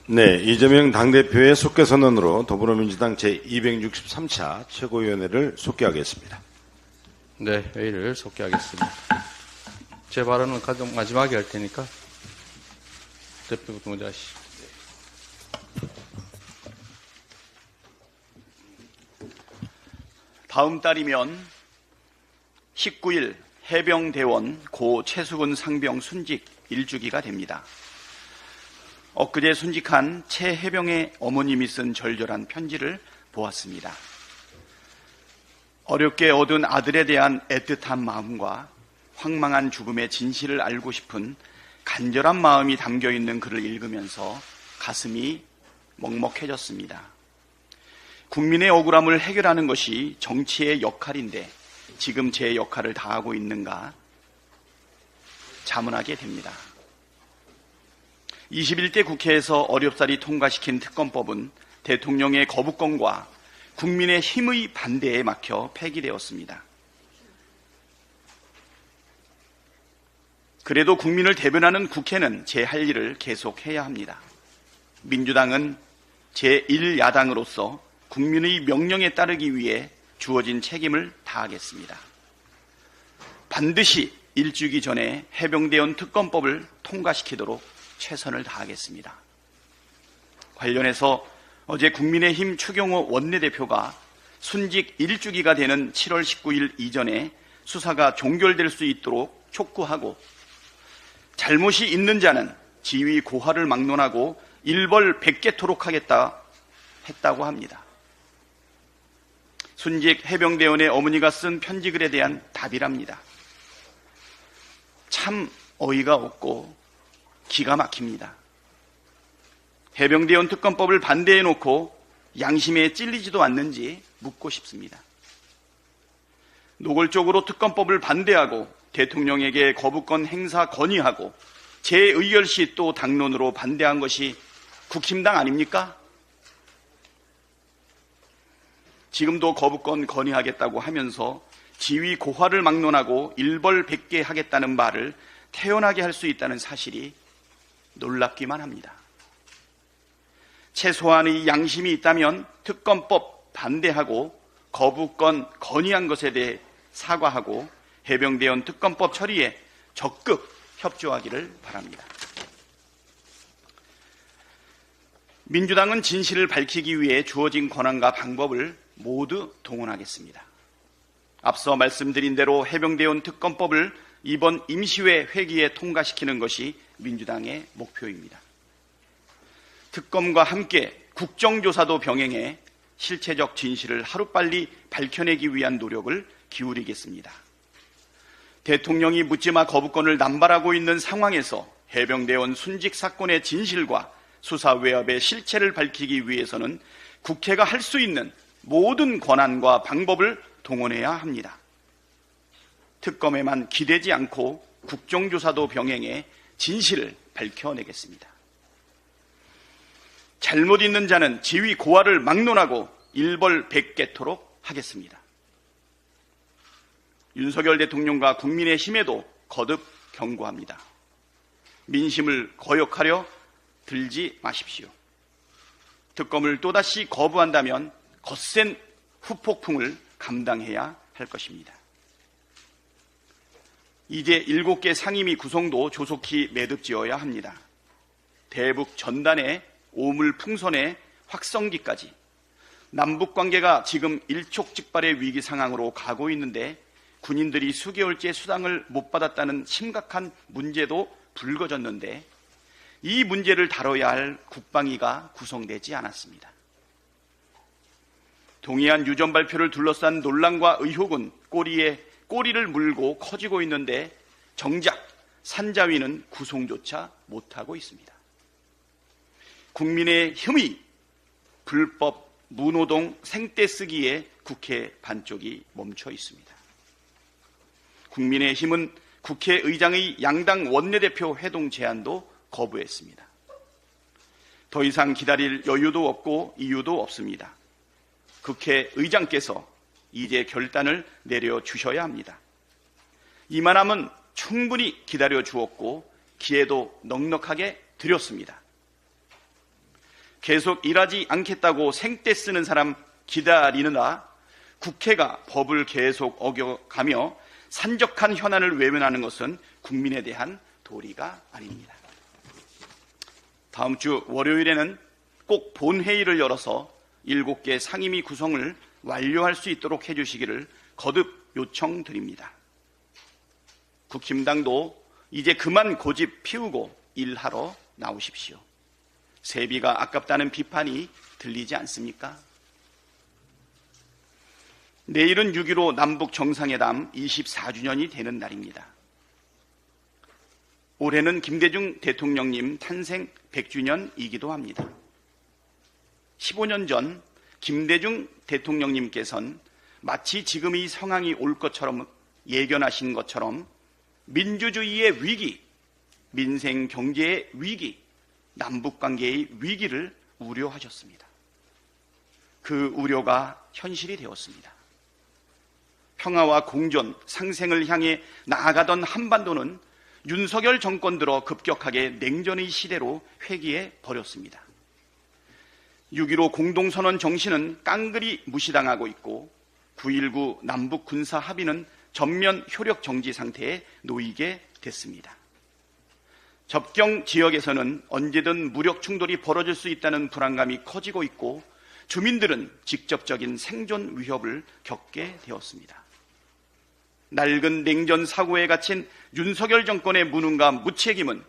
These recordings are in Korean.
네, 이재명 당대표의 속개 선언으로 더불어민주당 제263차 최고위원회를 속개하겠습니다. 네, 회의를 속개하겠습니다. 제 발언은 가장 마지막에 할 테니까 대표부터 먼저 하시죠. 다음 달이면 19일 해병대원 고 최수근 상병 순직 1주기가 됩니다. 엊그제 순직한 최 해병의 어머님이 쓴 절절한 편지를 보았습니다. 어렵게 얻은 아들에 대한 애틋한 마음과 황망한 죽음의 진실을 알고 싶은 간절한 마음이 담겨있는 글을 읽으면서 가슴이 먹먹해졌습니다. 국민의 억울함을 해결하는 것이 정치의 역할인데 지금 제 역할을 다하고 있는가 자문하게 됩니다. 21대 국회에서 어렵사리 통과시킨 특검법은 대통령의 거부권과 국민의 힘의 반대에 막혀 폐기되었습니다. 그래도 국민을 대변하는 국회는 제 할 일을 계속해야 합니다. 민주당은 제1야당으로서 국민의 명령에 따르기 위해 주어진 책임을 다하겠습니다. 반드시 일주기 전에 해병대원 특검법을 통과시키도록 최선을 다하겠습니다. 관련해서 어제 국민의힘 추경호 원내대표가 순직 1주기가 되는 7월 19일 이전에 수사가 종결될 수 있도록 촉구하고 잘못이 있는 자는 지위 고하를 막론하고 일벌 100개토록 하겠다 했다고 합니다. 순직 해병대원의 어머니가 쓴 편지글에 대한 답이랍니다. 참 어이가 없고 기가 막힙니다. 해병대원 특검법을 반대해놓고 양심에 찔리지도 않는지 묻고 싶습니다. 노골적으로 특검법을 반대하고 대통령에게 거부권 행사 건의하고 제의결시 또 당론으로 반대한 것이 국힘당 아닙니까? 지금도 거부권 건의하겠다고 하면서 지위 고하를 막론하고 일벌 100개 하겠다는 말을 태연하게 할 수 있다는 사실이 놀랍기만 합니다. 최소한의 양심이 있다면 특검법 반대하고 거부권 건의한 것에 대해 사과하고 해병대원 특검법 처리에 적극 협조하기를 바랍니다. 민주당은 진실을 밝히기 위해 주어진 권한과 방법을 모두 동원하겠습니다. 앞서 말씀드린 대로 해병대원 특검법을 이번 임시회 회기에 통과시키는 것이 민주당의 목표입니다. 특검과 함께 국정조사도 병행해 실체적 진실을 하루빨리 밝혀내기 위한 노력을 기울이겠습니다. 대통령이 묻지마 거부권을 남발하고 있는 상황에서 해병대원 순직 사건의 진실과 수사 외압의 실체를 밝히기 위해서는 국회가 할 수 있는 모든 권한과 방법을 동원해야 합니다. 특검에만 기대지 않고 국정조사도 병행해 진실을 밝혀내겠습니다. 잘못 있는 자는 지위 고하를 막론하고 일벌 100개토록 하겠습니다. 윤석열 대통령과 국민의힘에도 거듭 경고합니다. 민심을 거역하려 들지 마십시오. 특검을 또다시 거부한다면 거센 후폭풍을 감당해야 할 것입니다. 이제 7개 상임위 구성도 조속히 매듭지어야 합니다. 대북 전단의 오물풍선의 확성기까지 남북관계가 지금 일촉즉발의 위기 상황으로 가고 있는데 군인들이 수개월째 수당을 못 받았다는 심각한 문제도 불거졌는데 이 문제를 다뤄야 할 국방위가 구성되지 않았습니다. 동해안 유전 발표를 둘러싼 논란과 의혹은 꼬리를 물고 커지고 있는데 정작 산자위는 구성조차 못하고 있습니다. 국민의 힘이 불법 무노동 생떼 쓰기에 국회 반쪽이 멈춰 있습니다. 국민의힘은 국회의장의 양당 원내대표 회동 제안도 거부했습니다. 더 이상 기다릴 여유도 없고 이유도 없습니다. 국회의장께서 이제 결단을 내려주셔야 합니다. 이만하면 충분히 기다려 주었고 기회도 넉넉하게 드렸습니다. 계속 일하지 않겠다고 생떼 쓰는 사람 기다리느라 국회가 법을 계속 어겨가며 산적한 현안을 외면하는 것은 국민에 대한 도리가 아닙니다. 다음 주 월요일에는 꼭 본회의를 열어서 7개 상임위 구성을 완료할 수 있도록 해주시기를 거듭 요청드립니다. 국힘당도 이제 그만 고집 피우고 일하러 나오십시오. 세비가 아깝다는 비판이 들리지 않습니까? 내일은 6.15 남북 정상회담 24주년이 되는 날입니다. 올해는 김대중 대통령님 탄생 100주년이기도 합니다. 15년 전 김대중 대통령님께서는 마치 지금 이 상황이 올 것처럼 예견하신 것처럼 민주주의의 위기, 민생 경제의 위기, 남북관계의 위기를 우려하셨습니다. 그 우려가 현실이 되었습니다. 평화와 공존, 상생을 향해 나아가던 한반도는 윤석열 정권 들어 급격하게 냉전의 시대로 회귀해 버렸습니다. 6.15 공동선언 정신은 깡그리 무시당하고 있고 9.19 남북 군사 합의는 전면 효력 정지 상태에 놓이게 됐습니다. 접경 지역에서는 언제든 무력 충돌이 벌어질 수 있다는 불안감이 커지고 있고 주민들은 직접적인 생존 위협을 겪게 되었습니다. 낡은 냉전 사고에 갇힌 윤석열 정권의 무능과 무책임은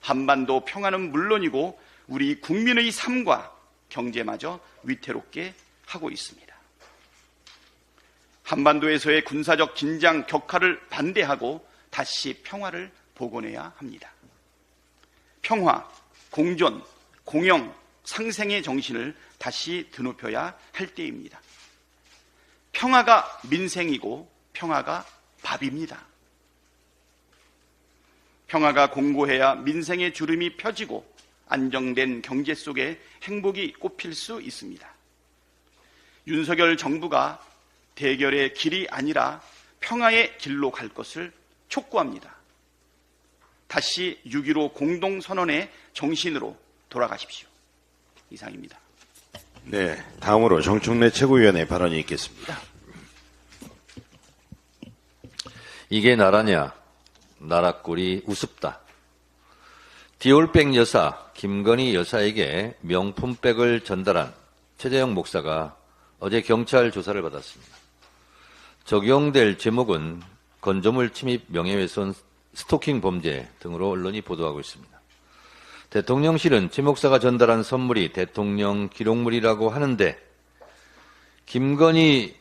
한반도 평화는 물론이고 우리 국민의 삶과 경제마저 위태롭게 하고 있습니다. 한반도에서의 군사적 긴장 격화를 반대하고 다시 평화를 복원해야 합니다. 평화, 공존, 공영, 상생의 정신을 다시 드높여야 할 때입니다. 평화가 민생이고 평화가 밥입니다. 평화가 공고해야 민생의 주름이 펴지고 안정된 경제 속에 행복이 꽃필 수 있습니다. 윤석열 정부가 대결의 길이 아니라 평화의 길로 갈 것을 촉구합니다. 다시 6.15 공동선언의 정신으로 돌아가십시오. 이상입니다. 네, 다음으로 정청래 최고위원의 발언이 있겠습니다. 이게 나라냐? 나라꼴이 우습다. 디올백 여사, 김건희 여사에게 명품백을 전달한 최재형 목사가 어제 경찰 조사를 받았습니다. 적용될 제목은 건조물 침입, 명예훼손, 스토킹 범죄 등으로 언론이 보도하고 있습니다. 대통령실은 최 목사가 전달한 선물이 대통령 기록물이라고 하는데 김건희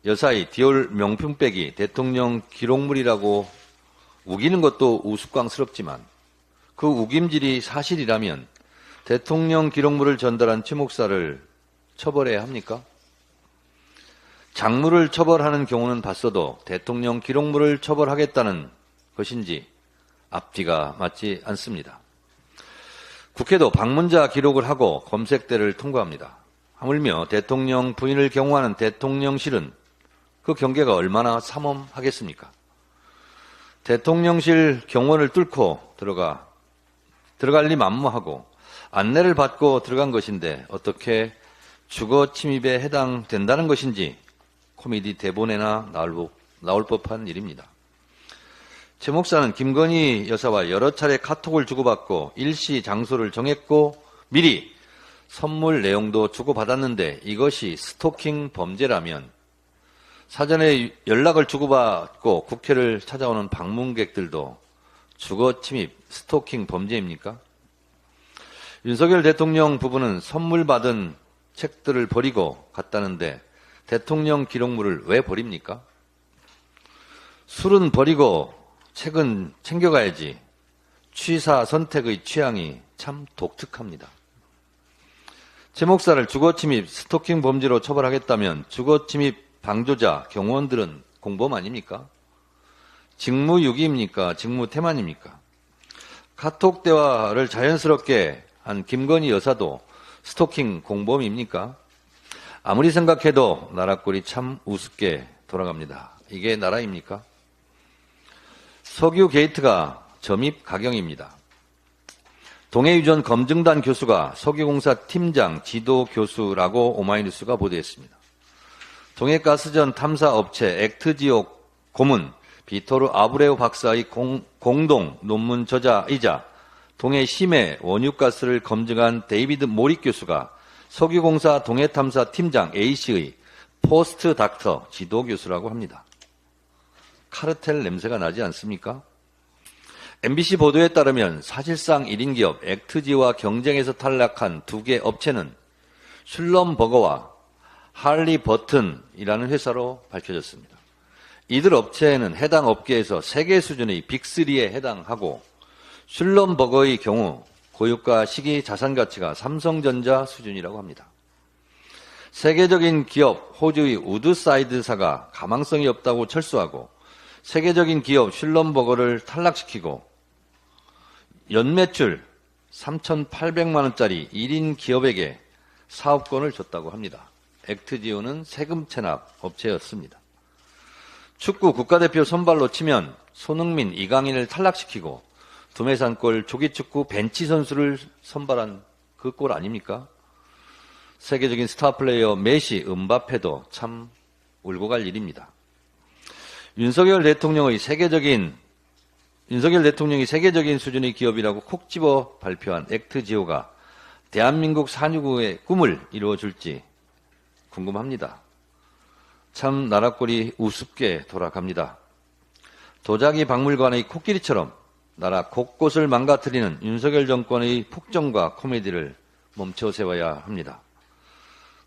여사의 디올 명품백이 대통령 기록물이라고 우기는 것도 우스꽝스럽지만 그 우김질이 사실이라면 대통령 기록물을 전달한 최 목사를 처벌해야 합니까? 장물을 처벌하는 경우는 봤어도 대통령 기록물을 처벌하겠다는 것인지 앞뒤가 맞지 않습니다. 국회도 방문자 기록을 하고 검색대를 통과합니다. 하물며 대통령 부인을 경호하는 대통령실은 그 경계가 얼마나 삼엄하겠습니까? 대통령실 경호를 뚫고 들어갈 리 만무하고 안내를 받고 들어간 것인데 어떻게 주거 침입에 해당된다는 것인지 코미디 대본에나 나올 법한 일입니다. 최 목사는 김건희 여사와 여러 차례 카톡을 주고받고 일시 장소를 정했고 미리 선물 내용도 주고받았는데 이것이 스토킹 범죄라면 사전에 연락을 주고받고 국회를 찾아오는 방문객들도 주거 침입, 스토킹 범죄입니까? 윤석열 대통령 부부는 선물 받은 책들을 버리고 갔다는데 대통령 기록물을 왜 버립니까? 술은 버리고 책은 챙겨가야지. 취사 선택의 취향이 참 독특합니다. 최 목사를 주거침입, 스토킹 범죄로 처벌하겠다면 주거침입 방조자, 경호원들은 공범 아닙니까? 직무유기입니까? 직무태만입니까? 카톡 대화를 자연스럽게 한 김건희 여사도 스토킹 공범입니까? 아무리 생각해도 나라꼴이 참 우습게 돌아갑니다. 이게 나라입니까? 석유 게이트가 점입 가경입니다. 동해유전 검증단 교수가 석유공사 팀장 지도 교수라고 오마이뉴스가 보도했습니다. 동해가스전 탐사업체 액트지오 고문 비토르 아브레우 박사의 공동 논문 저자이자 동해 심해 원유가스를 검증한 데이비드 모릭 교수가 석유공사 동해탐사 팀장 A씨의 포스트 닥터 지도 교수라고 합니다. 카르텔 냄새가 나지 않습니까? MBC 보도에 따르면 사실상 1인 기업 액트지와 경쟁에서 탈락한 두 개 업체는 슐럼버거와 할리버튼이라는 회사로 밝혀졌습니다. 이들 업체는 해당 업계에서 세계 수준의 빅3에 해당하고 슐럼버거의 경우 고유가 시기 자산 가치가 삼성전자 수준이라고 합니다. 세계적인 기업 호주의 우드사이드사가 가망성이 없다고 철수하고 세계적인 기업 슐럼버거를 탈락시키고 연매출 3,800만 원짜리 1인 기업에게 사업권을 줬다고 합니다. 액트지오는 세금 체납 업체였습니다. 축구 국가대표 선발로 치면 손흥민, 이강인을 탈락시키고 두메산골 조기축구 벤치 선수를 선발한 그 꼴 아닙니까? 세계적인 스타 플레이어 메시, 음바페도 참 울고 갈 일입니다. 윤석열 대통령이 세계적인 수준의 기업이라고 콕 집어 발표한 액트지오가 대한민국 산유국의 꿈을 이루어줄지 궁금합니다. 참 나라꼴이 우습게 돌아갑니다. 도자기 박물관의 코끼리처럼 나라 곳곳을 망가뜨리는 윤석열 정권의 폭정과 코미디를 멈춰 세워야 합니다.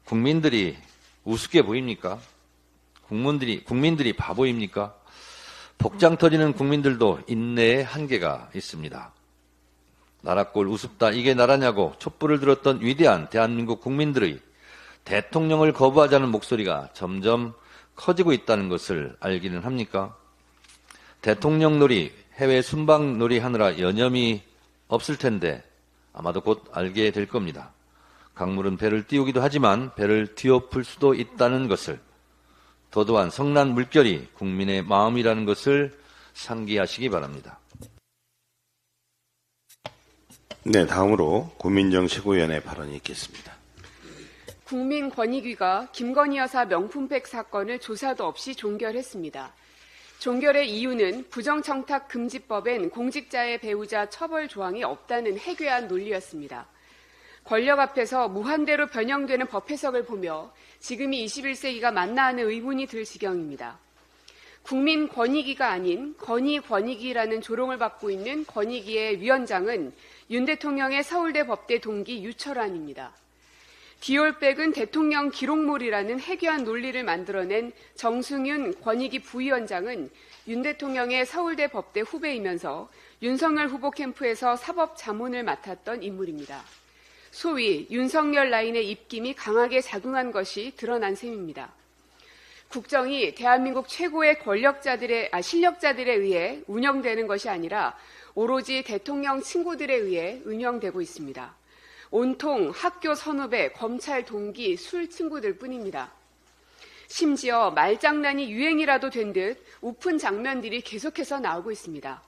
국민들이 우습게 보입니까? 국민들이 바보입니까? 복장 터지는 국민들도 인내의 한계가 있습니다. 나라꼴 우습다 이게 나라냐고 촛불을 들었던 위대한 대한민국 국민들의 대통령을 거부하자는 목소리가 점점 커지고 있다는 것을 알기는 합니까? 대통령 놀이, 해외 순방 놀이 하느라 여념이 없을 텐데 아마도 곧 알게 될 겁니다. 강물은 배를 띄우기도 하지만 배를 뒤엎을 수도 있다는 것을, 도도한 성난 물결이 국민의 마음이라는 것을 상기하시기 바랍니다. 네, 다음으로 고민정 최고위원의 발언이 있겠습니다. 국민권익위가 김건희 여사 명품백 사건을 조사도 없이 종결했습니다. 종결의 이유는 부정청탁금지법엔 공직자의 배우자 처벌 조항이 없다는 해괴한 논리였습니다. 권력 앞에서 무한대로 변형되는 법 해석을 보며 지금이 21세기가 맞나 하는 의문이 들 지경입니다. 국민권익위가 아닌 건의권익위라는 조롱을 받고 있는 권익위의 위원장은 윤 대통령의 서울대 법대 동기 유철환입니다. 디올백은 대통령 기록물이라는 해괴한 논리를 만들어낸 정승윤 권익위 부위원장은 윤 대통령의 서울대 법대 후배이면서 윤석열 후보 캠프에서 사법 자문을 맡았던 인물입니다. 소위 윤석열 라인의 입김이 강하게 작용한 것이 드러난 셈입니다. 국정이 대한민국 최고의 실력자들에 의해 운영되는 것이 아니라 오로지 대통령 친구들에 의해 운영되고 있습니다. 온통 학교 선후배, 검찰 동기, 술 친구들 뿐입니다. 심지어 말장난이 유행이라도 된 듯 우픈 장면들이 계속해서 나오고 있습니다.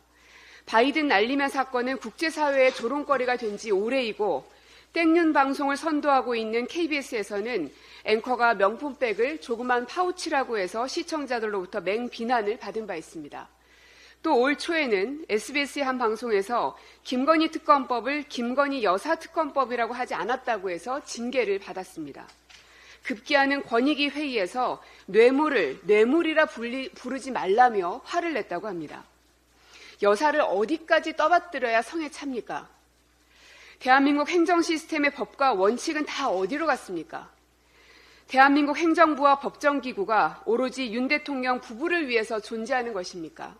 바이든 날리면 사건은 국제사회의 조롱거리가 된 지 오래이고 땡윤 방송을 선도하고 있는 KBS에서는 앵커가 명품백을 조그만 파우치라고 해서 시청자들로부터 맹비난을 받은 바 있습니다. 또 올 초에는 SBS의 한 방송에서 김건희 특검법을 김건희 여사 특검법이라고 하지 않았다고 해서 징계를 받았습니다. 급기야는 권익위 회의에서 뇌물을 뇌물이라 부르지 말라며 화를 냈다고 합니다. 여사를 어디까지 떠받들여야 성에 찹니까? 대한민국 행정 시스템의 법과 원칙은 다 어디로 갔습니까? 대한민국 행정부와 법정기구가 오로지 윤 대통령 부부를 위해서 존재하는 것입니까?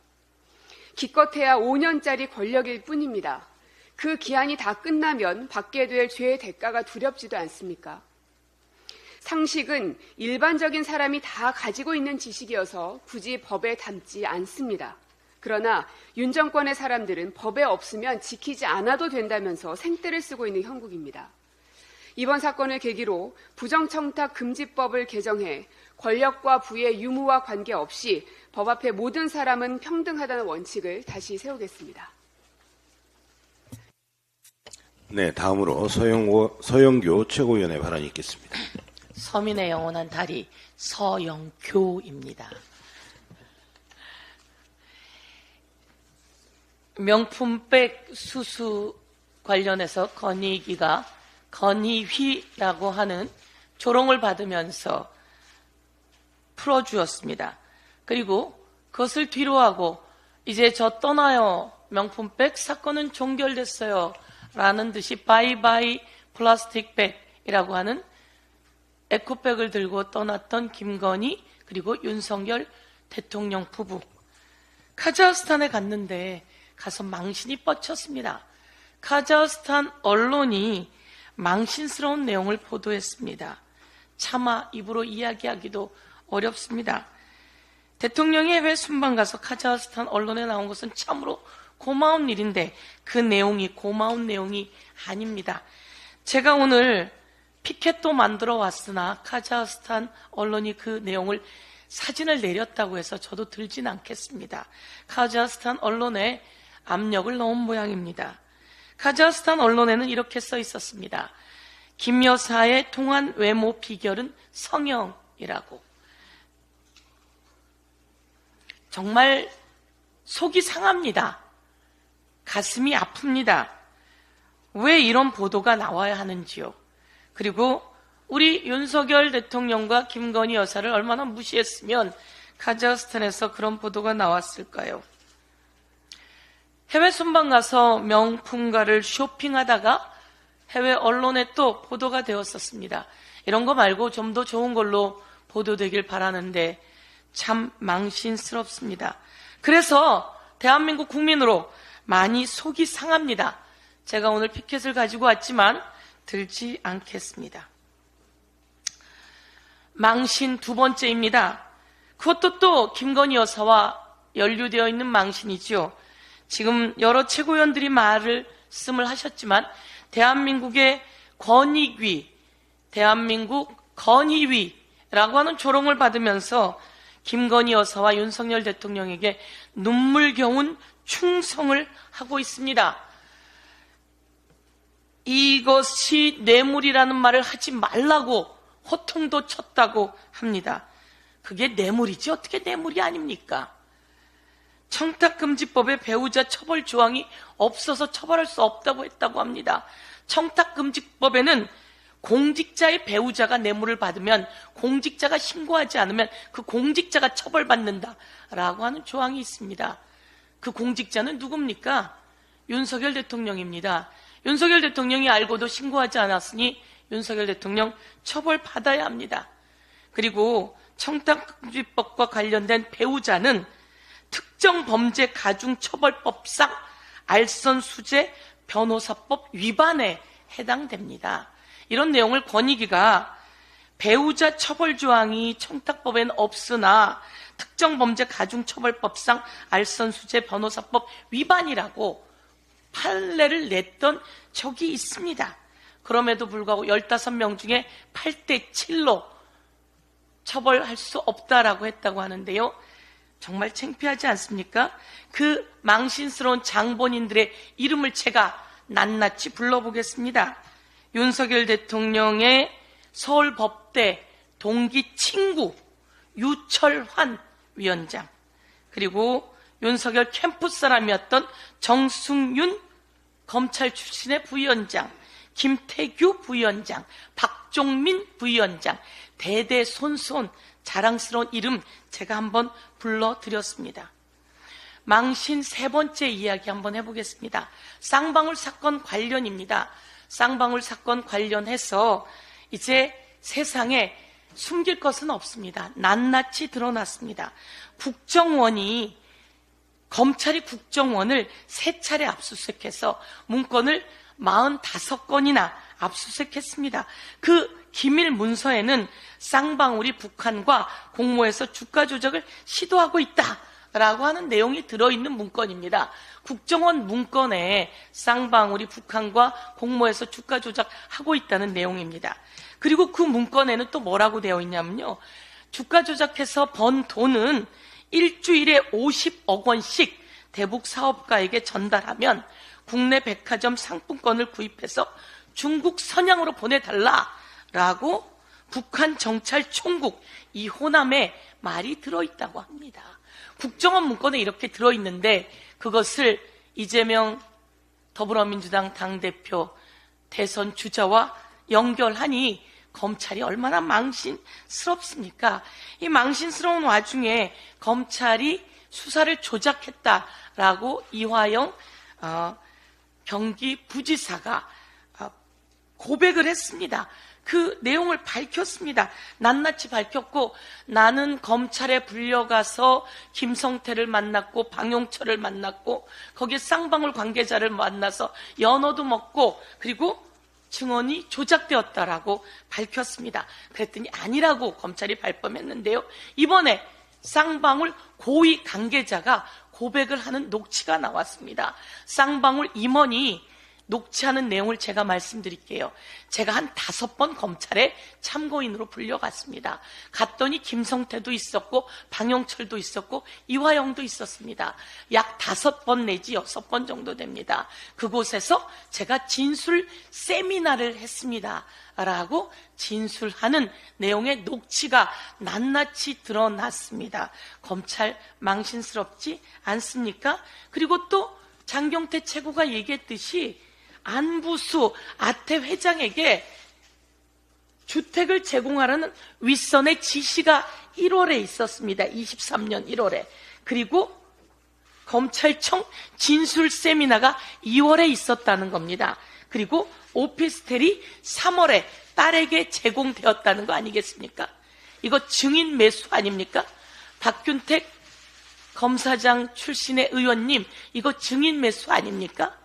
기껏해야 5년짜리 권력일 뿐입니다. 그 기한이 다 끝나면 받게 될 죄의 대가가 두렵지도 않습니까? 상식은 일반적인 사람이 다 가지고 있는 지식이어서 굳이 법에 담지 않습니다. 그러나 윤 정권의 사람들은 법에 없으면 지키지 않아도 된다면서 생떼를 쓰고 있는 형국입니다. 이번 사건을 계기로 부정청탁금지법을 개정해 권력과 부의 유무와 관계없이 법 앞에 모든 사람은 평등하다는 원칙을 다시 세우겠습니다. 네, 다음으로 서영교 최고위원의 발언이 있겠습니다. 서민의 영원한 다리 서영교입니다. 명품백 수수 관련해서 건의위라고 하는 조롱을 받으면서 풀어주었습니다. 그리고 그것을 뒤로하고 이제 저 떠나요. 명품백 사건은 종결됐어요. 라는 듯이 바이바이 플라스틱백이라고 하는 에코백을 들고 떠났던 김건희 그리고 윤석열 대통령 부부. 카자흐스탄에 갔는데 가서 망신이 뻗쳤습니다. 카자흐스탄 언론이 망신스러운 내용을 보도했습니다. 차마 입으로 이야기하기도 어렵습니다. 대통령이 해외 순방 가서 카자흐스탄 언론에 나온 것은 참으로 고마운 일인데 그 내용이 고마운 내용이 아닙니다. 제가 오늘 피켓도 만들어 왔으나 카자흐스탄 언론이 그 내용을 사진을 내렸다고 해서 저도 들진 않겠습니다. 카자흐스탄 언론에 압력을 넣은 모양입니다. 카자흐스탄 언론에는 이렇게 써 있었습니다. 김 여사의 통한 외모 비결은 성형이라고. 정말 속이 상합니다. 가슴이 아픕니다. 왜 이런 보도가 나와야 하는지요. 그리고 우리 윤석열 대통령과 김건희 여사를 얼마나 무시했으면 카자흐스탄에서 그런 보도가 나왔을까요? 해외 순방 가서 명품가를 쇼핑하다가 해외 언론에 또 보도가 되었었습니다. 이런 거 말고 좀 더 좋은 걸로 보도되길 바라는데 참 망신스럽습니다. 그래서 대한민국 국민으로 많이 속이 상합니다. 제가 오늘 피켓을 가지고 왔지만 들지 않겠습니다. 망신 두 번째입니다. 그것도 또 김건희 여사와 연루되어 있는 망신이죠. 지금 여러 최고위원들이 말씀을 하셨지만 대한민국의 권익위, 대한민국 건의위라고 하는 조롱을 받으면서 김건희 여사와 윤석열 대통령에게 눈물겨운 충성을 하고 있습니다. 이것이 뇌물이라는 말을 하지 말라고 호통도 쳤다고 합니다. 그게 뇌물이지 어떻게 뇌물이 아닙니까? 청탁금지법에 배우자 처벌 조항이 없어서 처벌할 수 없다고 했다고 합니다. 청탁금지법에는 공직자의 배우자가 뇌물을 받으면 공직자가 신고하지 않으면 그 공직자가 처벌받는다라고 하는 조항이 있습니다. 그 공직자는 누굽니까? 윤석열 대통령입니다. 윤석열 대통령이 알고도 신고하지 않았으니 윤석열 대통령 처벌받아야 합니다. 그리고 청탁금지법과 관련된 배우자는 특정범죄 가중처벌법상 알선수재 변호사법 위반에 해당됩니다. 이런 내용을 권익위가 배우자 처벌 조항이 청탁법에는 없으나 특정범죄 가중처벌법상 알선수재 변호사법 위반이라고 판례를 냈던 적이 있습니다. 그럼에도 불구하고 15명 중에 8대 7로 처벌할 수 없다라고 했다고 하는데요. 정말 창피하지 않습니까? 그 망신스러운 장본인들의 이름을 제가 낱낱이 불러보겠습니다. 윤석열 대통령의 서울법대 동기 친구 유철환 위원장, 그리고 윤석열 캠프스 사람이었던 정승윤 검찰 출신의 부위원장, 김태규 부위원장, 박종민 부위원장, 대대손손 자랑스러운 이름 제가 한번 불러드렸습니다. 망신 세 번째 이야기 한번 해보겠습니다. 쌍방울 사건 관련입니다. 쌍방울 사건 관련해서 이제 세상에 숨길 것은 없습니다. 낱낱이 드러났습니다. 검찰이 국정원을 3차례 압수수색해서 문건을 45건이나 압수수색했습니다. 그 기밀 문서에는 쌍방울이 북한과 공모해서 주가 조작을 시도하고 있다라고 하는 내용이 들어있는 문건입니다. 국정원 문건에 쌍방울이 북한과 공모해서 주가 조작하고 있다는 내용입니다. 그리고 그 문건에는 또 뭐라고 되어 있냐면요. 주가 조작해서 번 돈은 일주일에 50억 원씩 대북 사업가에게 전달하면 국내 백화점 상품권을 구입해서 중국 선양으로 보내달라라고 북한 정찰총국 이 호남에 말이 들어있다고 합니다. 국정원 문건에 이렇게 들어있는데 그것을 이재명 더불어민주당 당대표 대선 주자와 연결하니 검찰이 얼마나 망신스럽습니까? 이 망신스러운 와중에 검찰이 수사를 조작했다라고 이화영 경기부지사가 고백을 했습니다. 그 내용을 밝혔습니다. 낱낱이 밝혔고 나는 검찰에 불려가서 김성태를 만났고 방용철을 만났고 거기에 쌍방울 관계자를 만나서 연어도 먹고 그리고 증언이 조작되었다라고 밝혔습니다. 그랬더니 아니라고 검찰이 발뺌했는데요. 이번에 쌍방울 고위 관계자가 고백을 하는 녹취가 나왔습니다. 쌍방울 임원이 녹취하는 내용을 제가 말씀드릴게요. 제가 한 5번 검찰에 참고인으로 불려갔습니다. 갔더니 김성태도 있었고 방영철도 있었고 이화영도 있었습니다. 약 5번 내지 6번 정도 됩니다. 그곳에서 제가 진술 세미나를 했습니다. 라고 진술하는 내용의 녹취가 낱낱이 드러났습니다. 검찰 망신스럽지 않습니까? 그리고 또 장경태 최고가 얘기했듯이 안부수 아태 회장에게 주택을 제공하라는 윗선의 지시가 1월에 있었습니다. 23년 1월에. 그리고 검찰청 진술 세미나가 2월에 있었다는 겁니다. 그리고 오피스텔이 3월에 딸에게 제공되었다는 거 아니겠습니까? 이거 증인 매수 아닙니까? 박균택 검사장 출신의 의원님, 이거 증인 매수 아닙니까?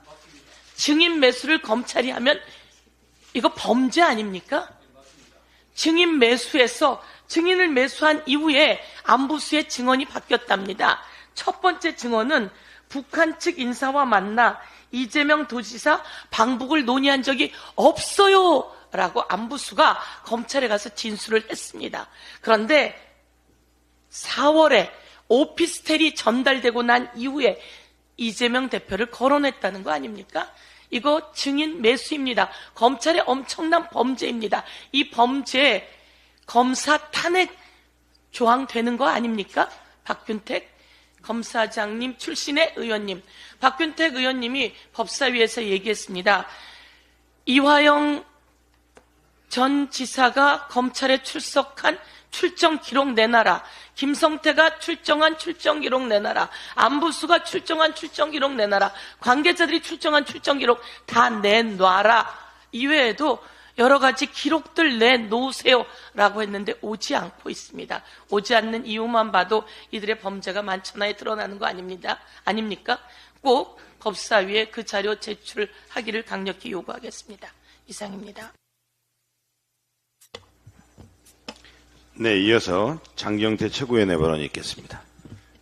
증인 매수를 검찰이 하면 이거 범죄 아닙니까? 증인 매수에서 증인을 매수한 이후에 안부수의 증언이 바뀌었답니다. 첫 번째 증언은 북한 측 인사와 만나 이재명 도지사 방북을 논의한 적이 없어요 라고 안부수가 검찰에 가서 진술을 했습니다. 그런데 4월에 오피스텔이 전달되고 난 이후에 이재명 대표를 거론했다는 거 아닙니까? 이거 증인 매수입니다. 검찰의 엄청난 범죄입니다. 이 범죄에 검사 탄핵 조항 되는 거 아닙니까? 박균택 검사장님 출신의 의원님. 박균택 의원님이 법사위에서 얘기했습니다. 이화영 전 지사가 검찰에 출석한 출정 기록 내놔라. 김성태가 출정한 출정 기록 내놔라. 안부수가 출정한 출정 기록 내놔라. 관계자들이 출정한 출정 기록 다 내놔라. 이외에도 여러 가지 기록들 내놓으세요 라고 했는데 오지 않고 있습니다. 오지 않는 이유만 봐도 이들의 범죄가 만천하에 드러나는 거 아닙니까? 꼭 법사위에 그 자료 제출하기를 강력히 요구하겠습니다. 이상입니다. 네, 이어서 장경태 최고위원의 발언이 있겠습니다.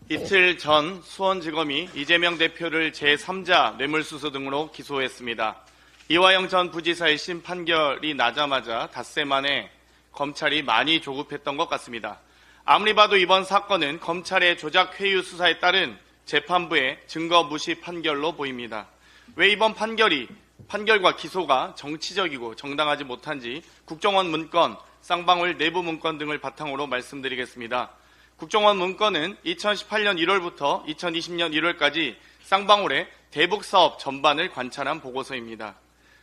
이틀 전 수원지검이 이재명 대표를 제3자 뇌물수수 등으로 기소했습니다. 이화영 전 부지사의 1심 판결이 나자마자 닷새 만에 검찰이 많이 조급했던 것 같습니다. 아무리 봐도 이번 사건은 검찰의 조작 회유 수사에 따른 재판부의 증거 무시 판결로 보입니다. 왜 이번 판결과 기소가 정치적이고 정당하지 못한지 국정원 문건, 쌍방울 내부 문건 등을 바탕으로 말씀드리겠습니다. 국정원 문건은 2018년 1월부터 2020년 1월까지 쌍방울의 대북 사업 전반을 관찰한 보고서입니다.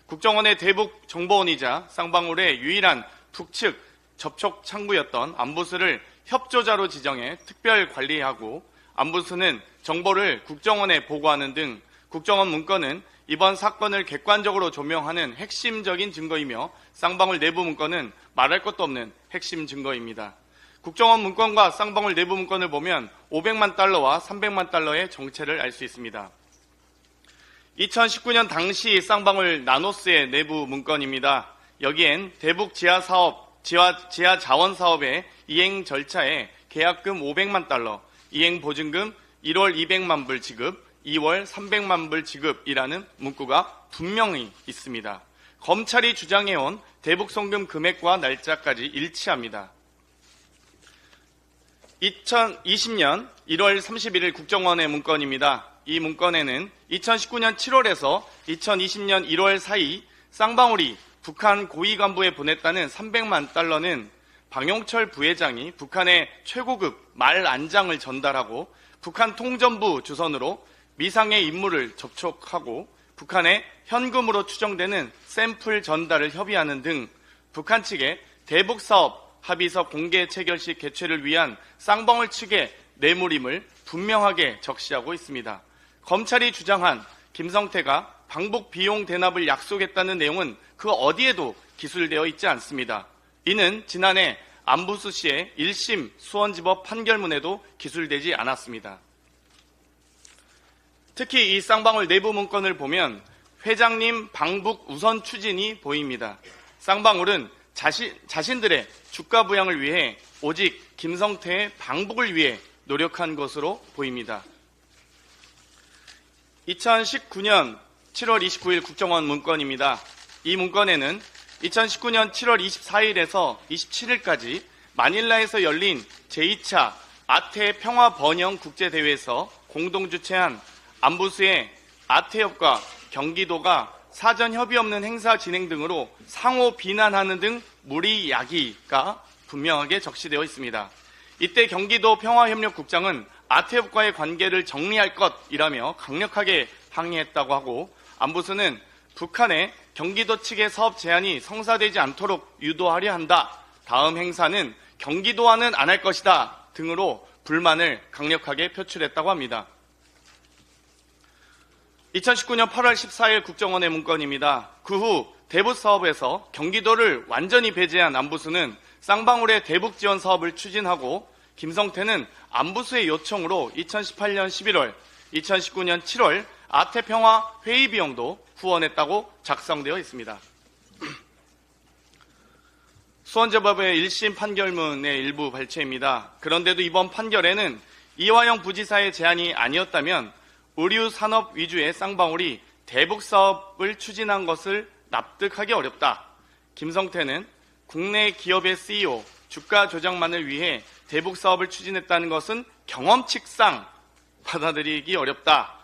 국정원의 대북 정보원이자 쌍방울의 유일한 북측 접촉 창구였던 안부수를 협조자로 지정해 특별 관리하고 안부수는 정보를 국정원에 보고하는 등 국정원 문건은 이번 사건을 객관적으로 조명하는 핵심적인 증거이며 쌍방울 내부 문건은 말할 것도 없는 핵심 증거입니다. 국정원 문건과 쌍방울 내부 문건을 보면 500만 달러와 300만 달러의 정체를 알 수 있습니다. 2019년 당시 쌍방울 나노스의 내부 문건입니다. 여기엔 대북 지하 자원 사업의 이행 절차에 계약금 500만 달러, 이행 보증금 1월 200만 불 지급, 2월 300만 불 지급이라는 문구가 분명히 있습니다. 검찰이 주장해온 대북 송금 금액과 날짜까지 일치합니다. 2020년 1월 31일 국정원의 문건입니다. 이 문건에는 2019년 7월에서 2020년 1월 사이 쌍방울이 북한 고위 간부에 보냈다는 300만 달러는 방용철 부회장이 북한의 최고급 말 안장을 전달하고 북한 통전부 주선으로 미상의 임무를 접촉하고 북한에 현금으로 추정되는 샘플 전달을 협의하는 등 북한 측의 대북사업 합의서 공개 체결식 개최를 위한 쌍방울 측의 뇌물임을 분명하게 적시하고 있습니다. 검찰이 주장한 김성태가 방북 비용 대납을 약속했다는 내용은 그 어디에도 기술되어 있지 않습니다. 이는 지난해 안부수 씨의 1심 수원지법 판결문에도 기술되지 않았습니다. 특히 이 쌍방울 내부 문건을 보면 회장님 방북 우선 추진이 보입니다. 쌍방울은 자신들의 주가 부양을 위해 오직 김성태의 방북을 위해 노력한 것으로 보입니다. 2019년 7월 29일 국정원 문건입니다. 이 문건에는 2019년 7월 24일에서 27일까지 마닐라에서 열린 제2차 아태 평화 번영 국제대회에서 공동 주최한 안부수의 아태협과 경기도가 사전 협의 없는 행사 진행 등으로 상호 비난하는 등 무리 야기가 분명하게 적시되어 있습니다. 이때 경기도 평화협력국장은 아태협과의 관계를 정리할 것이라며 강력하게 항의했다고 하고 안부수는 북한의 경기도 측의 사업 제안이 성사되지 않도록 유도하려 한다. 다음 행사는 경기도와는 안 할 것이다. 등으로 불만을 강력하게 표출했다고 합니다. 2019년 8월 14일 국정원의 문건입니다. 그 후 대북 사업에서 경기도를 완전히 배제한 안부수는 쌍방울의 대북 지원 사업을 추진하고 김성태는 안부수의 요청으로 2018년 11월, 2019년 7월 아태평화 회의 비용도 후원했다고 작성되어 있습니다. 수원지법의 1심 판결문의 일부 발췌입니다. 그런데도 이번 판결에는 이화영 부지사의 제안이 아니었다면 의류 산업 위주의 쌍방울이 대북 사업을 추진한 것을 납득하기 어렵다. 김성태는 국내 기업의 CEO, 주가 조작만을 위해 대북 사업을 추진했다는 것은 경험칙상 받아들이기 어렵다.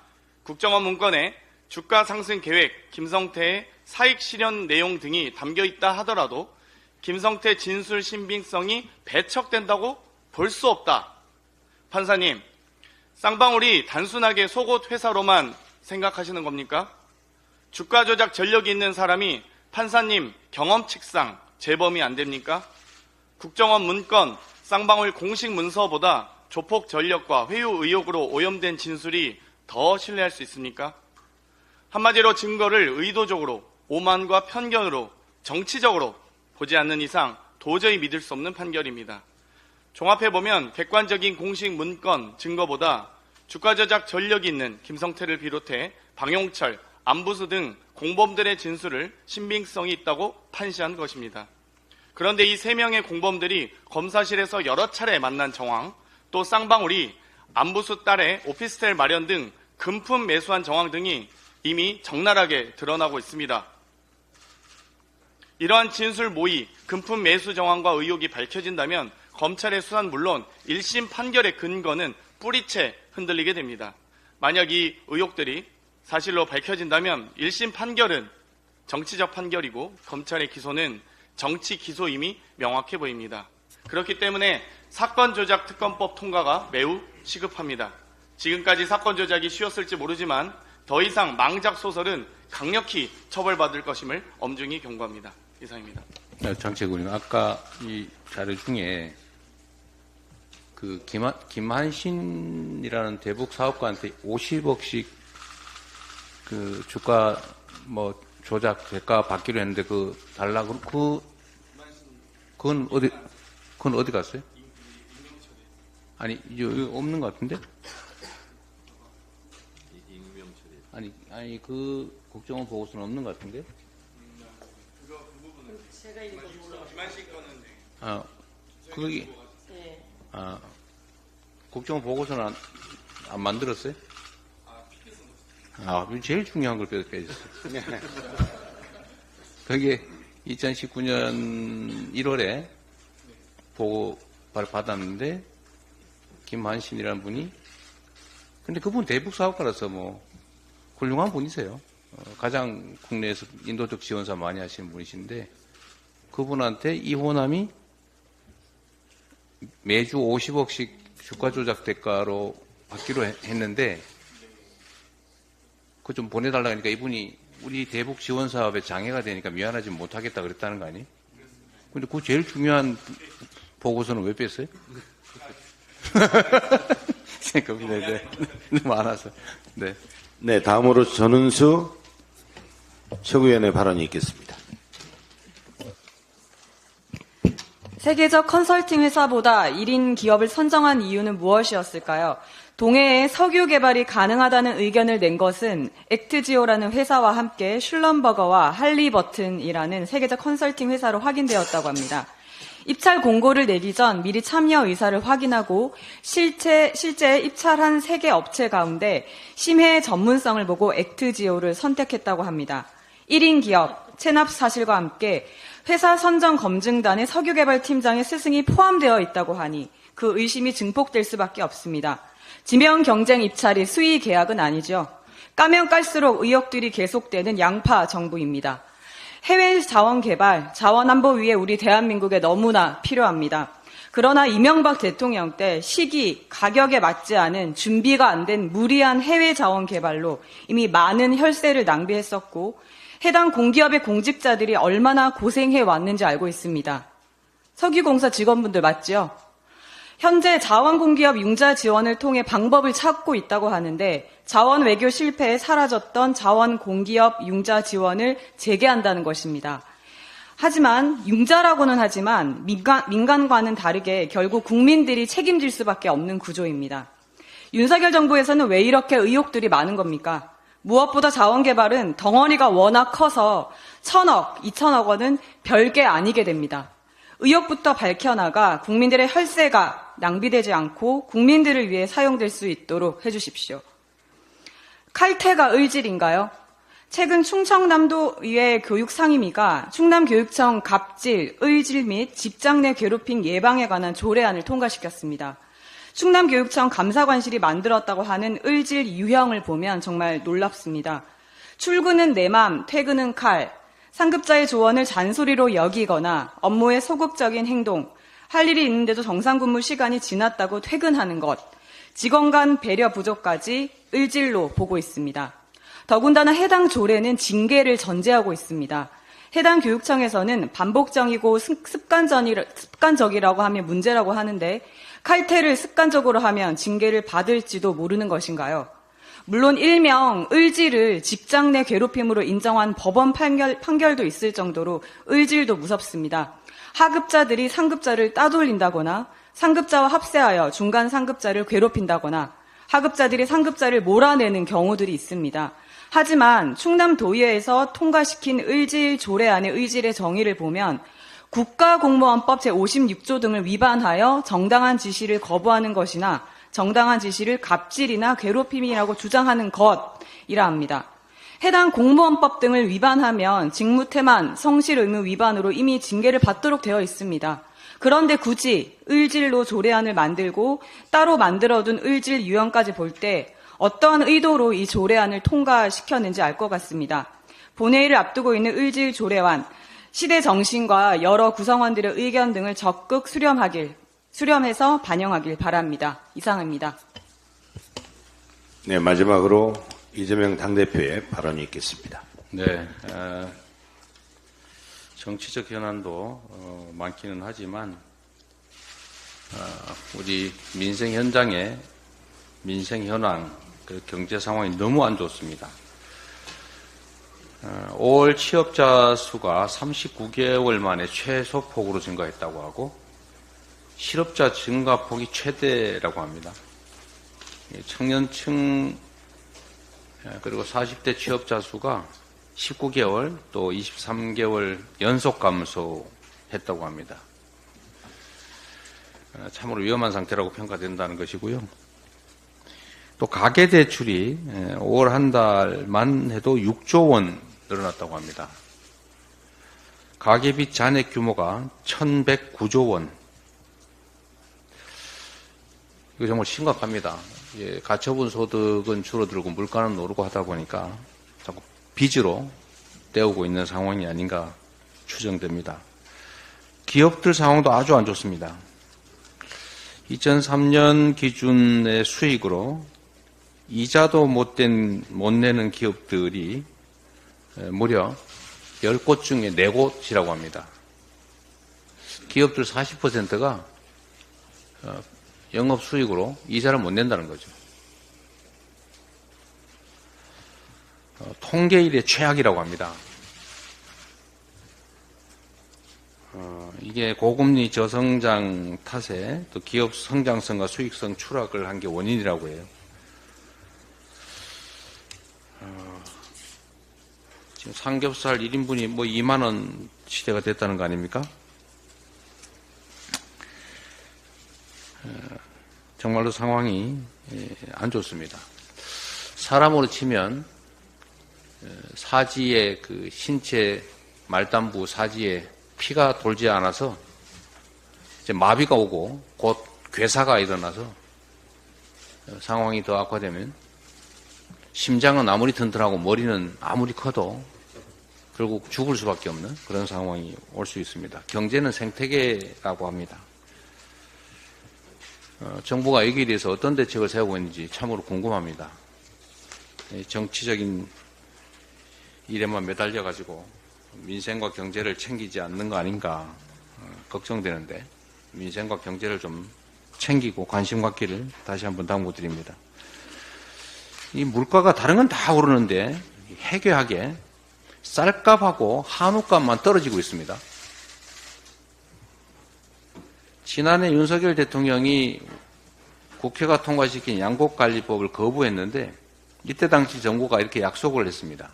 국정원 문건에 주가 상승 계획, 김성태의 사익 실현 내용 등이 담겨 있다 하더라도 김성태 진술 신빙성이 배척된다고 볼 수 없다. 판사님, 쌍방울이 단순하게 속옷 회사로만 생각하시는 겁니까? 주가 조작 전력이 있는 사람이 판사님 경험칙상 재범이 안 됩니까? 국정원 문건, 쌍방울 공식 문서보다 조폭 전력과 회유 의혹으로 오염된 진술이 더 신뢰할 수 있습니까? 한마디로 증거를 의도적으로 오만과 편견으로 정치적으로 보지 않는 이상 도저히 믿을 수 없는 판결입니다. 종합해보면 객관적인 공식 문건, 증거보다 주가 조작 전력이 있는 김성태를 비롯해 방용철, 안부수 등 공범들의 진술을 신빙성이 있다고 판시한 것입니다. 그런데 이 3명의 공범들이 검사실에서 여러 차례 만난 정황, 또 쌍방울이 안부수 딸의 오피스텔 마련 등 금품 매수한 정황 등이 이미 적나라하게 드러나고 있습니다. 이러한 진술 모의, 금품 매수 정황과 의혹이 밝혀진다면 검찰의 수사는 물론 1심 판결의 근거는 뿌리채 흔들리게 됩니다. 만약 이 의혹들이 사실로 밝혀진다면 1심 판결은 정치적 판결이고 검찰의 기소는 정치 기소임이 명확해 보입니다. 그렇기 때문에 사건 조작 특검법 통과가 매우 시급합니다. 지금까지 사건 조작이 쉬웠을지 모르지만 더 이상 망작 소설은 강력히 처벌받을 것임을 엄중히 경고합니다. 이상입니다. 장채구님, 아까 이 자료 중에 그 김한신이라는 대북 사업가한테 50억씩 그 주가 뭐 조작 대가 받기로 했는데 그 달라고 그건 어디 갔어요? 아니 여기 없는 것 같은데? 아니 그 국정원 보고서는 없는 것 같은데? 제가 읽은 거기 국정원 보고서는 안 만들었어요? 제일 중요한 걸 빼줬어요. 그게 2019년 1월에 보고 받았는데 김한신이라는 분이 근데 그분 대북 사업가라서 뭐 훌륭한 분이세요. 가장 국내에서 인도적 지원사 많이 하시는 분이신데 그분한테 이 호남이 매주 50억씩 주가 조작 대가로 받기로 했는데 그거 좀 보내달라 하니까 이분이 우리 대북 지원 사업에 장애가 되니까 미안하지 못하겠다 그랬다는 거 아니? 근데 그 제일 중요한 보고서는 왜 뺐어요? 겁니다. 네. 많아서. 네. 네, 다음으로 전은수 최고위원의 발언이 있겠습니다. 세계적 컨설팅 회사보다 1인 기업을 선정한 이유는 무엇이었을까요? 동해에 석유 개발이 가능하다는 의견을 낸 것은 액트지오라는 회사와 함께 슐럼버거와 할리버튼이라는 세계적 컨설팅 회사로 확인되었다고 합니다. 입찰 공고를 내기 전 미리 참여 의사를 확인하고 실제 입찰한 3개 업체 가운데 심해의 전문성을 보고 액트지오를 선택했다고 합니다. 1인 기업, 체납 사실과 함께 회사 선정 검증단의 석유개발팀장의 스승이 포함되어 있다고 하니 그 의심이 증폭될 수밖에 없습니다. 지명 경쟁 입찰이 수의 계약은 아니죠. 까면 깔수록 의혹들이 계속되는 양파 정부입니다. 해외 자원 개발, 자원 안보 위에 우리 대한민국에 너무나 필요합니다. 그러나 이명박 대통령 때 시기, 가격에 맞지 않은 준비가 안 된 무리한 해외 자원 개발로 이미 많은 혈세를 낭비했었고 해당 공기업의 공직자들이 얼마나 고생해 왔는지 알고 있습니다. 석유공사 직원분들 맞죠? 현재 자원공기업 융자 지원을 통해 방법을 찾고 있다고 하는데 자원 외교 실패에 사라졌던 자원공기업 융자 지원을 재개한다는 것입니다. 하지만 융자라고는 하지만 민간과는 다르게 결국 국민들이 책임질 수밖에 없는 구조입니다. 윤석열 정부에서는 왜 이렇게 의혹들이 많은 겁니까? 무엇보다 자원개발은 덩어리가 워낙 커서 1,000억, 2,000억 원은 별게 아니게 됩니다. 의혹부터 밝혀나가 국민들의 혈세가 낭비되지 않고 국민들을 위해 사용될 수 있도록 해주십시오. 칼퇴가 을질인가요? 최근 충청남도의회 교육상임위가 충남교육청 갑질, 을질 및 직장 내 괴롭힘 예방에 관한 조례안을 통과시켰습니다. 충남교육청 감사관실이 만들었다고 하는 을질 유형을 보면 정말 놀랍습니다. 출근은 내 맘, 퇴근은 칼, 상급자의 조언을 잔소리로 여기거나 업무에 소극적인 행동, 할 일이 있는데도 정상근무 시간이 지났다고 퇴근하는 것, 직원 간 배려 부족까지 을질로 보고 있습니다. 더군다나 해당 조례는 징계를 전제하고 있습니다. 해당 교육청에서는 반복적이고 습관적이라고 하면 문제라고 하는데 칼퇴를 습관적으로 하면 징계를 받을지도 모르는 것인가요? 물론 일명 을질을 직장 내 괴롭힘으로 인정한 법원 판결도 있을 정도로 을질도 무섭습니다. 하급자들이 상급자를 따돌린다거나 상급자와 합세하여 중간 상급자를 괴롭힌다거나 하급자들이 상급자를 몰아내는 경우들이 있습니다. 하지만 충남도의회에서 통과시킨 을질 조례안의 을질의 정의를 보면 국가공무원법 제56조 등을 위반하여 정당한 지시를 거부하는 것이나 정당한 지시를 갑질이나 괴롭힘이라고 주장하는 것이라 합니다. 해당 공무원법 등을 위반하면 직무태만, 성실의무 위반으로 이미 징계를 받도록 되어 있습니다. 그런데 굳이 을질로 조례안을 만들고 따로 만들어둔 을질 유형까지 볼 때 어떠한 의도로 이 조례안을 통과시켰는지 알 것 같습니다. 본회의를 앞두고 있는 을질 조례안, 시대 정신과 여러 구성원들의 의견 등을 적극 수렴해서 반영하길 바랍니다. 이상입니다. 네, 마지막으로 이재명 당대표의 발언이 있겠습니다. 네, 정치적 현안도 많기는 하지만 우리 민생 현장의 민생 현황, 그 경제 상황이 너무 안 좋습니다. 5월 취업자 수가 39개월 만에 최소폭으로 증가했다고 하고 실업자 증가폭이 최대라고 합니다. 청년층 그리고 40대 취업자 수가 19개월 또 23개월 연속 감소했다고 합니다. 참으로 위험한 상태라고 평가된다는 것이고요. 또 가계대출이 5월 한 달만 해도 6조 원 늘어났다고 합니다. 가계빚 잔액 규모가 1,109조 원. 이거 정말 심각합니다. 예, 가처분 소득은 줄어들고 물가는 오르고 하다 보니까 자꾸 빚으로 때우고 있는 상황이 아닌가 추정됩니다. 기업들 상황도 아주 안 좋습니다. 2003년 기준의 수익으로 이자도 못 내는 기업들이 무려 10곳 중에 4곳이라고 합니다. 기업들 40%가 영업 수익으로 이자를 못 낸다는 거죠. 통계 일의 최악이라고 합니다. 이게 고금리 저성장 탓에 또 기업 성장성과 수익성 추락을 한 게 원인이라고 해요. 지금 삼겹살 1인분이 뭐 2만 원 시대가 됐다는 거 아닙니까? 정말로 상황이 안 좋습니다. 사람으로 치면 사지의 그 신체 말단부 사지에 피가 돌지 않아서 이제 마비가 오고 곧 괴사가 일어나서 상황이 더 악화되면 심장은 아무리 튼튼하고 머리는 아무리 커도 결국 죽을 수밖에 없는 그런 상황이 올 수 있습니다. 경제는 생태계라고 합니다. 정부가 여기에 대해서 어떤 대책을 세우고 있는지 참으로 궁금합니다. 정치적인 일에만 매달려가지고 민생과 경제를 챙기지 않는 거 아닌가 걱정되는데 민생과 경제를 좀 챙기고 관심 갖기를 다시 한번 당부드립니다. 이 물가가 다른 건 다 오르는데 해괴하게 쌀값하고 한우값만 떨어지고 있습니다. 지난해 윤석열 대통령이 국회가 통과시킨 양곡관리법을 거부했는데 이때 당시 정부가 이렇게 약속을 했습니다.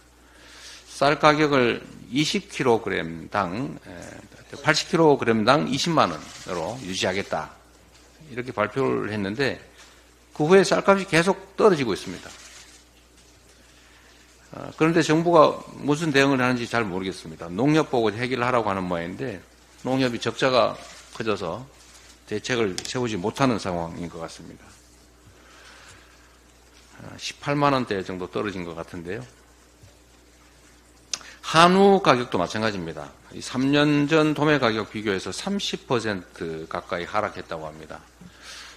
쌀 가격을 20kg당 80kg당 20만 원으로 유지하겠다. 이렇게 발표를 했는데 그 후에 쌀값이 계속 떨어지고 있습니다. 그런데 정부가 무슨 대응을 하는지 잘 모르겠습니다. 농협 보고 해결하라고 하는 모양인데 농협이 적자가 커져서 대책을 세우지 못하는 상황인 것 같습니다. 18만 원대 정도 떨어진 것 같은데요. 한우 가격도 마찬가지입니다. 3년 전 도매 가격 비교해서 30% 가까이 하락했다고 합니다.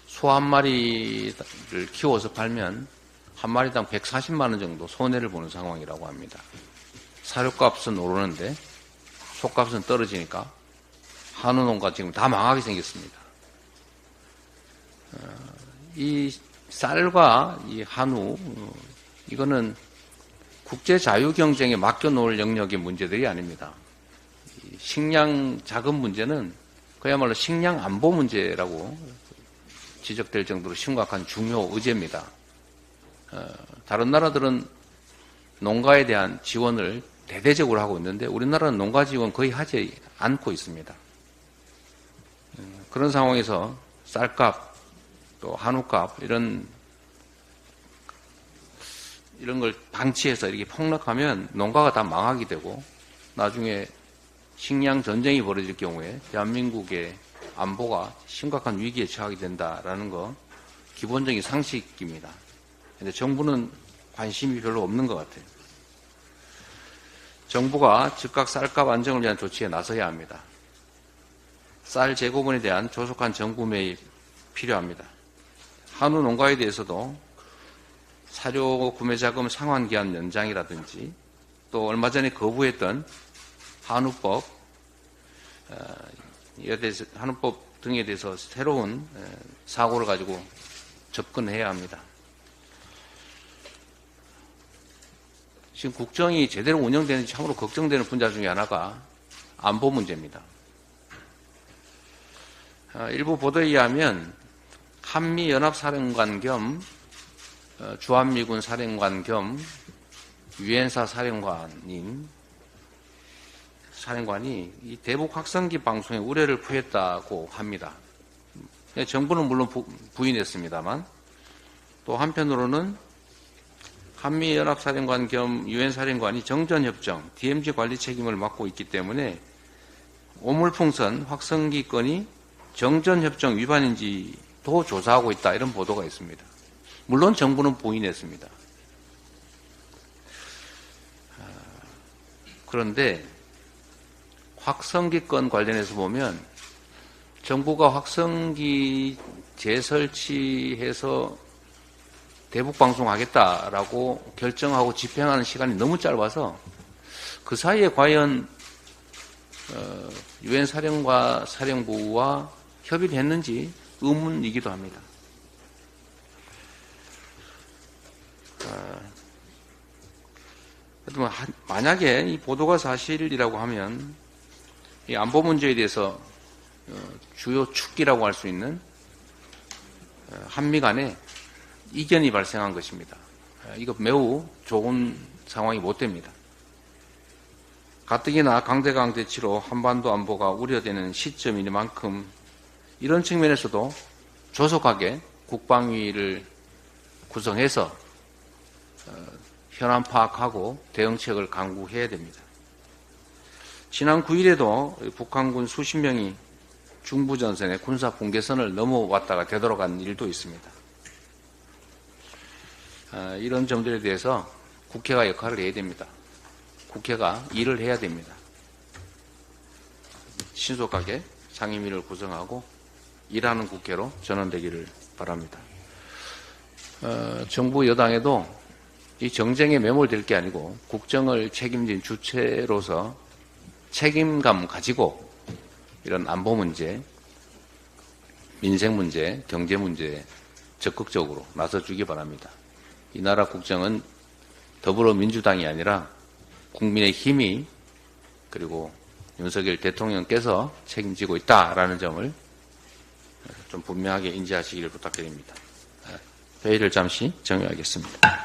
소 한 마리를 키워서 팔면 한 마리당 140만 원 정도 손해를 보는 상황이라고 합니다. 사료값은 오르는데 소값은 떨어지니까 한우 농가 지금 다 망하게 생겼습니다. 이 쌀과 이 한우 이거는 국제 자유 경쟁에 맡겨놓을 영역의 문제들이 아닙니다. 식량 자금 문제는 그야말로 식량 안보 문제라고 지적될 정도로 심각한 중요 의제입니다. 다른 나라들은 농가에 대한 지원을 대대적으로 하고 있는데 우리나라는 농가 지원 거의 하지 않고 있습니다. 그런 상황에서 쌀값 또 한우값 이런 걸 방치해서 이렇게 폭락하면 농가가 다 망하게 되고 나중에 식량 전쟁이 벌어질 경우에 대한민국의 안보가 심각한 위기에 처하게 된다라는 거 기본적인 상식입니다. 그런데 정부는 관심이 별로 없는 것 같아요. 정부가 즉각 쌀값 안정을 위한 조치에 나서야 합니다. 쌀 재고분에 대한 조속한 정부 매입 필요합니다. 한우 농가에 대해서도 사료 구매자금 상환기한 연장이라든지 또 얼마 전에 거부했던 한우법 등에 대해서 새로운 사고를 가지고 접근해야 합니다. 지금 국정이 제대로 운영되는지 참으로 걱정되는 분야 중에 하나가 안보 문제입니다. 일부 보도에 의하면 한미연합사령관 겸 주한미군 사령관 겸 유엔사 사령관이 이 대북 확성기 방송에 우려를 표했다고 합니다. 정부는 물론 부인했습니다만 또 한편으로는 한미연합사령관 겸 유엔사령관이 정전협정, DMZ 관리 책임을 맡고 있기 때문에 오물풍선 확성기 건이 정전협정 위반인지 조사하고 있다 이런 보도가 있습니다. 물론 정부는 부인했습니다. 그런데 확성기 건 관련해서 보면 정부가 확성기 재설치해서 대북 방송하겠다라고 결정하고 집행하는 시간이 너무 짧아서 그 사이에 과연 유엔 사령부와 협의를 했는지 의문이기도 합니다. 만약에 이 보도가 사실이라고 하면 이 안보 문제에 대해서 주요 축기라고 할 수 있는 한미 간에 이견이 발생한 것입니다. 이거 매우 좋은 상황이 못 됩니다. 가뜩이나 강대강 대치로 한반도 안보가 우려되는 시점이니만큼 이런 측면에서도 조속하게 국방위를 구성해서 현안 파악하고 대응책을 강구해야 됩니다. 지난 9일에도 북한군 수십 명이 중부전선의 군사 분계선을 넘어왔다가 되돌아간 일도 있습니다. 이런 점들에 대해서 국회가 역할을 해야 됩니다. 국회가 일을 해야 됩니다. 신속하게 상임위를 구성하고 일하는 국회로 전환되기를 바랍니다. 정부 여당에도 이 정쟁에 매몰될 게 아니고 국정을 책임진 주체로서 책임감 가지고 이런 안보 문제, 민생 문제, 경제 문제에 적극적으로 나서주기 바랍니다. 이 나라 국정은 더불어민주당이 아니라 국민의힘이 그리고 윤석열 대통령께서 책임지고 있다라는 점을 좀 분명하게 인지하시기를 부탁드립니다. 회의를 잠시 정회하겠습니다.